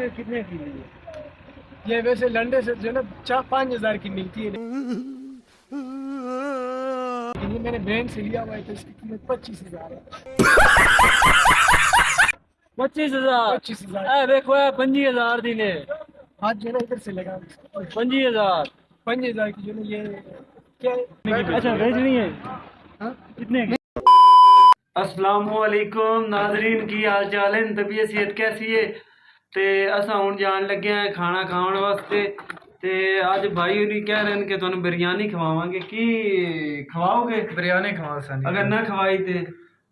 ये कितने की ली है? ये वैसे लंडे से जो है ना 4-5 हज़ार की मिलती है, लेकिन ये मैंने बैंक से लिया हुआ है तो इसकी कीमत 25 हज़ार है। 25,000 25 हज़ार। देखो 25,000 दी ने। हाथ जो है ना इधर से लगा 25,000 5 हज़ार की जो है ना ये क्या है? अच्छा बेचनी है। हाँ? कितने की? अस्सलामुअलैकुम नाज़रीन, की हाल चाल है? तबीयत सेहत कैसी है? ते असा हुण जान लगे हैं खाना खाने वास्ते। ते अज भाई होरी कह रहे हैं कि तुहानू बिरयानी खवावांगे। की खवाओगे? बिरयानी खवा सन अगर ना खवाई ते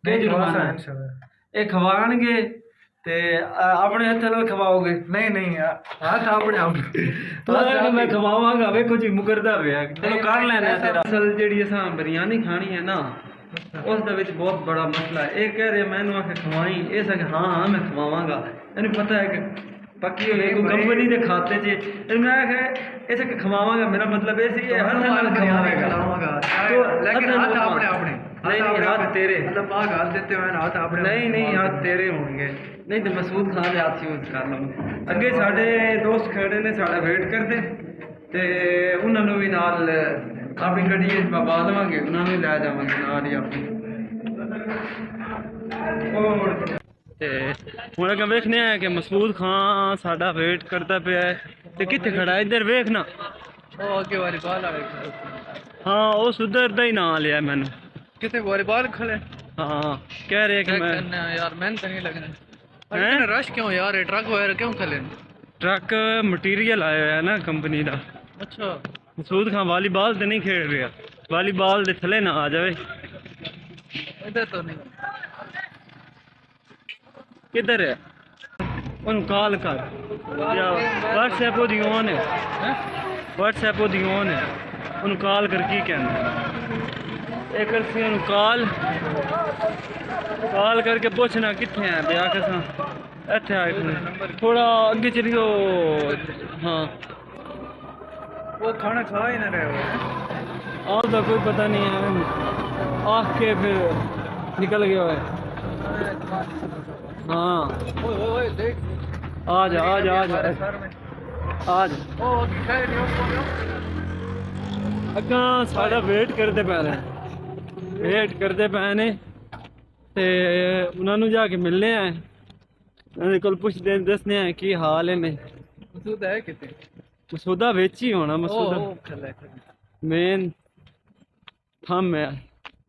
नहीं खवा जुर्माना है? सन ये खवाणगे ते अपने हथ नाल खवाओगे? नहीं नहीं हाथ अपने आप तो मैं खवावांगा वे कुछ मुकरदा पिया। चलो कर लेना तेरा। असल जेड़ी असा बिरयानी खानी है ना उस दे विच बहुत बड़ा मसला है। ये कह रहे मैनू आके खवाई, ये सक हाँ हाँ मैं खवावांगा। इन्हें पता है कि पक्की हो गई कंपनी के खाते च। मैं आखे ये सक खवावांगा, मेरा मतलब ये सी हथ नाल खवावेगा। तो लेकिन हाथ अपने अपने नहीं नहीं हाथ तेरे, मतलब पाक हाथ देते हुए हाथ अपने नहीं नहीं हाथ तेरे होंगे। नहीं तो मसूद खान के हाथ यूज कर लो। अगे साडे दोस्त खड़े ने साडा वेट करते ते उन्होंने भी नाल अपनी गड्डी पा देवांगे, उन्होंने भी लै जावांगे नाल ही अपनी। ते हुण अगे वेखने हैं कि मसूद खान साडा वेट करता पिया है ते कित्थे खड़ा है। इधर वेखना आगे वाली बाल आ गई। हाँ उस उधर दा ही नाम लिया मैंने। कितने वाली बाल खड़े हाँ कह रहे कि मैं यार मैंने तो नहीं लगना हैं? रश क्यों यार, ये ट्रक वगैरह क्यों खले? ट्रक मटीरियल आया है ना कंपनी का। अच्छा मसूद खान वालीबॉल तो नहीं खेल रहा, वालीबॉल दे थले ना आ जाए। इधर तो नहीं। किधर है? उन कॉल कर या व्हाट्सएप ओदी ऑन है, व्हाट्सएप ओदी ऑन है। उन कॉल कर की कहना एक करसी उन कॉल करके पूछना कितने हैं ब्याह के साथ। अच्छा थोड़ा आगे चलियो। हाँ वो खाना खा ही ना रहे हो। आपका कोई पता नहीं है, आख के फिर निकल गया है। हाँ ओए देख आज आज आज आज ओ खैर नहीं हो। अग्गा साढ़ा वेट करते पे ने, वेट करते पे ने ते उन्होंने जाके मिलने हैं, उन्होंने कोल पुछदे दसने हैं की हाल है। ने मसूदा है कितने? मसूदा बेच ही होना। मसूदा मेन थम है।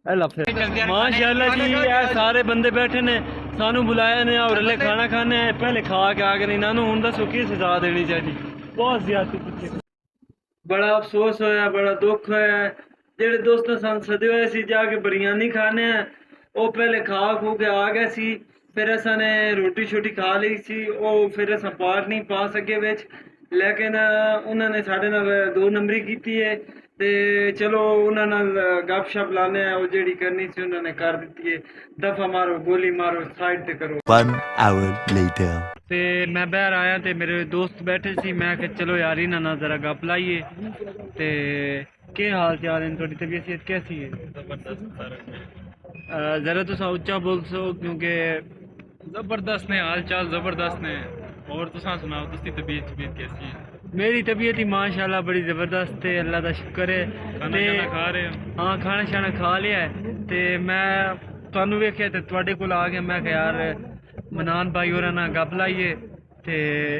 माशाल्लाह जी ये सारे बंदे बैठे ने, सानू बुलाया ने और ले खाना खाने पहले खा के आ गए। इन्होंने हूं दसो की सजा देनी चाहिए। बहुत ज्यादा बड़ा अफसोस होया, बड़ा दुख होया। जेड़े दोस्तों सन सदे हुए सी जाके बिरयानी खाने हैं वो पहले खा खू के आ गए सी। फिर असा ने रोटी शोटी खा ली सी, वो फिर असा पार्ट नहीं पा सके बिच, लेकिन उन्होंने साढ़े नाल 2 नंबरी की है। ते चलो उन्होंने गप शप लाने वो जेड़ी करनी सी उन्होंने कर दी है। दफा मारो गोली मारो साइड ते करो। 1 hour later ते मैं बाहर आया ते मेरे दोस्त बैठे सी, मैं कि चलो यार इन्हां नाल जरा गप लाइए। ते के हाल चाल है? थोड़ी तबीयत सेहत कैसी है? जरा तुसा उच्चा बोल सो क्योंकि जबरदस्त ने हाल चाल जबरदस्त ने। और तुसा सुनाओ तुसी तबीयत कैसी है? मेरी तबीयत ही माशाल्लाह बड़ी ज़बरदस्त है, अल्लाह का शुक्र है। खाना खा रहे हो? हाँ खाना शाना खा लिया है। ते मैं तुहानू वेख्या ते तुहाडे कोल आ गया। मैं यार मनान भाई होरां नाल गप लाइए। ते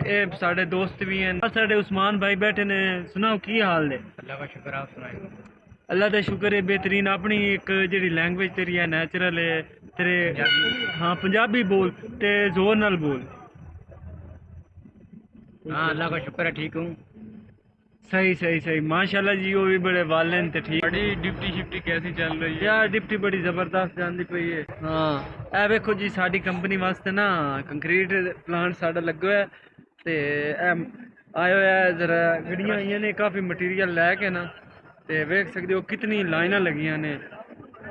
ए साडे दोस्त भी हैं, साडे उस्मान भाई बैठे ने। सुनाओ की हाल है? अल्लाह का शुक्र, आप सुनाइए। अल्लाह का शुक्र है बेहतरीन। अपनी एक जेड़ी लैंग्वेज तेरी है नेचुरल है तेरे। हाँ पंजाबी बोल ते जोर नाल बोल। हाँ अल्लाह का शुक्र है ठीक हूँ। सही सही सही माशाल्लाह जी। वो भी बड़े वालेन ते ठीक। बड़ी डिप्टी शिप्टी कैसी चल रही है? यार डिप्टी बड़ी जबरदस्त जाती पई है। हाँ ए वेखो जी साडी कंपनी वास्ते ना कंक्रीट प्लांट साडा लग्गा है ते आयो है जरा गड्डियां आईयां ने काफ़ी मटीरियल लैके ना। ते वेख सकते हो कितनी लाइनां लगियां ने,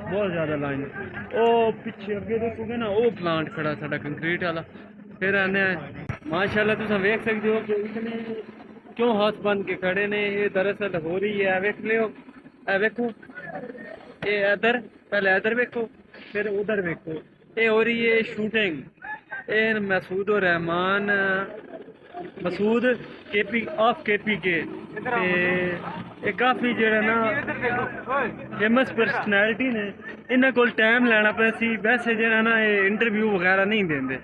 बहुत ज़्यादा लाइन। ओ पिछे अगे देखोगे ना वो प्लांट खड़ा साडा कंक्रीट वाला। फिर आने माशाल्लाह तुम वेख सकते हो कि इतने क्यों हाथ बन के खड़े ने। ये दरअसल हो रही है, वेख लियो ए वेखो ये इधर, पहले इधर वेखो फिर उधर वेखो। ये हो रही है शूटिंग। ये मसूद और Rahman Masood KP of KP ਕੇ ਤੇ ਇਹ ਕਾਫੀ ਜਿਹੜਾ ਨਾ ਫੇਮਸ ਪਰਸਨੈਲਿਟੀ ਨੇ ਇਹਨਾਂ ਕੋਲ ਟਾਈਮ ਲੈਣਾ ਪਿਆ ਸੀ ਵੈਸੇ ਜਿਹੜਾ ਨਾ ਇਹ ਇੰਟਰਵਿਊ ਵਗੈਰਾ ਨਹੀਂ ਦਿੰਦੇ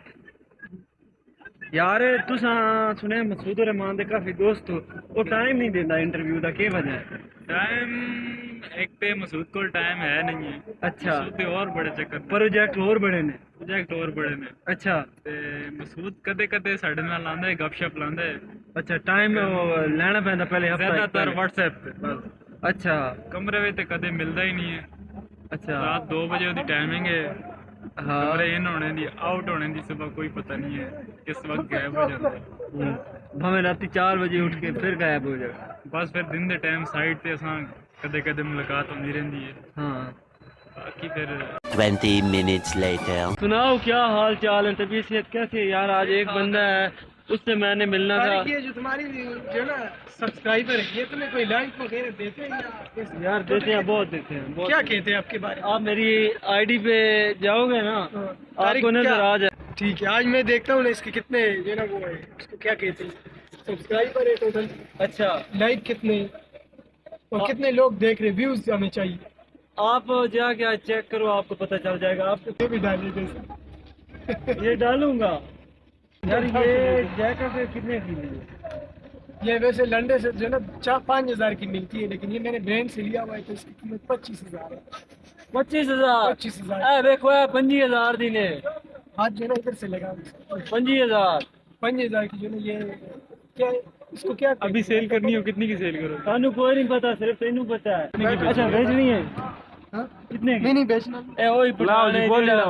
यार तुसा सुने मसूद रहमान दे काफी दोस्त हो वो टाइम नहीं देता इंटरव्यू दा के वजह है टाइम एक पे मसूद को टाइम है नहीं है अच्छा मसूद दे और बड़े चक्कर प्रोजेक्ट और बड़े ने प्रोजेक्ट और बड़े ने अच्छा ते मसूद कदे कदे साडे नाल आंदा है गपशप लांदा है अच्छा टाइम लेना पैंदा पहले हफ्ता ज्यादातर व्हाट्सएप पे बस अच्छा कमरे में ते कदे मिलदा ही नहीं है अच्छा रात 2 बजे ओदी टाइमिंग है हाँ कमरे इन होने दी आउट होने दी सुबह कोई पता नहीं है किस वक्त गायब हो जाता है भावें राती 4 बजे उठ के फिर गायब हो जाए बस फिर दिन दे टाइम साइड ते असां कदे कदे मुलाकात होंदी रहंदी है हाँ बाकी फिर 20 minutes later. सुनाओ क्या हाल चाल है तबीयत सेहत कैसी है यार आज एक बंदा है उससे मैंने मिलना था ये जो तुम्हारी जो ना सब्सक्राइबर है ये तुम्हें कोई लाइक वगैरह देते हैं या यार देते हैं बहुत देते हैं बहुत क्या कहते हैं आपके बारे में? आप मेरी आईडी पे जाओगे ना तारीख आपको नजर क्या? आ जाए ठीक है आज मैं देखता हूँ ना इसके कितने जो ना वो है उसको क्या कहते हैं सब्सक्राइबर है टोटल अच्छा लाइक कितने और कितने लोग देख रहे व्यूज हमें चाहिए आप जाके आज चेक करो आपको पता चल जाएगा आपको ये भी डालिए जैसे ये डालूंगा यार ये जैकेट कितने की है ये वैसे लंडे से जो ना 4-5 हज़ार की मिलती है लेकिन ये मैंने ब्रांड से लिया हुआ है तो इसकी कीमत 25,000 है 25,000 25,000 ए देखो 25,000 दी ने हाथ जो ना इधर से लगा 25,000 5,000 की जो ना ये क्या है इसको क्या कहते अभी सेल करनी हो कितनी की सेल करो सानू कोई नहीं पता सिर्फ तेनू पता है अच्छा बेचनी है हैं? हाँ? कितने की नहीं बेचना ए ओही पुराने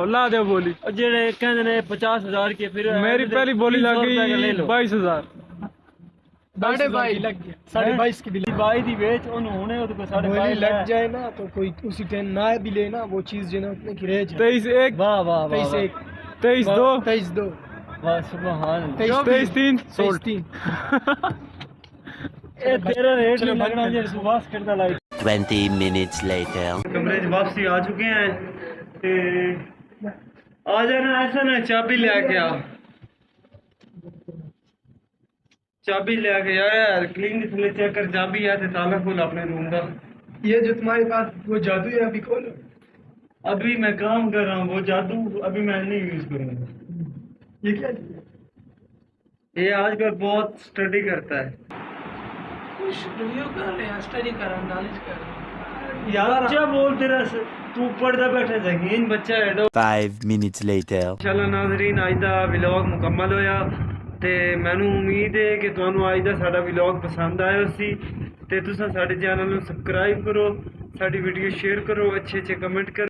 ला दे बोली और जेड़े कहंदे ने 50,000 के फिर मेरी पहली बोली लग 300 रुपए का ले गई लो 22,000 22,000 लग गया 22,500 की भी लग बाई दी बेच ਉਹਨੂੰ ਹੁਣੇ ਉਹਦੇ ਕੋਲ बोली 22,500 लग जाए ना तो कोई उसी टाइम ना भी लेना वो चीज जो ना उतने की रह जाए 23 1 वाह वाह वाह 23 एक 23 2 23 2 वाह सुभान 23 3 23 3 ਇਹ ਤੇਰਾ ਰੇਟ चलो ਨਹੀਂ ਲੱਗਣਾ ਜੇ ਸੁਭਾਸ ਕਰਦਾ ਲਾਈਕ 20 minutes later. कमरे च वापसी आ चुके हैं ते आ जाना ऐसा ना चाबी लेके आ चाबी लेके यार क्लीन थले चेक कर चाबी है ते ताला खोल अपने रूम का ये जो तुम्हारे पास वो जादू है अभी खोलो अभी मैं काम कर रहा हूँ वो जादू अभी मैं नहीं यूज करूँगा ये क्या ये आजकल बहुत स्टडी करता है कुछ रिव्यू कर रहे हैं स्टडी कर रहा हूं नॉलेज कर रहा हूं यार क्या बोलते रहे तू पढ़ता बैठा जगीन बच्चा है 5 minutes later. चलो नाजरीन आज का व्लॉग मुकम्मल होया ते मैनू उम्मीद है कि तुहानू आज का साडा व्लॉग पसंद आया सी ते तुसां साडे चैनल नू सबसक्राइब करो साडी वीडियो शेयर करो अच्छे अच्छे कमेंट करो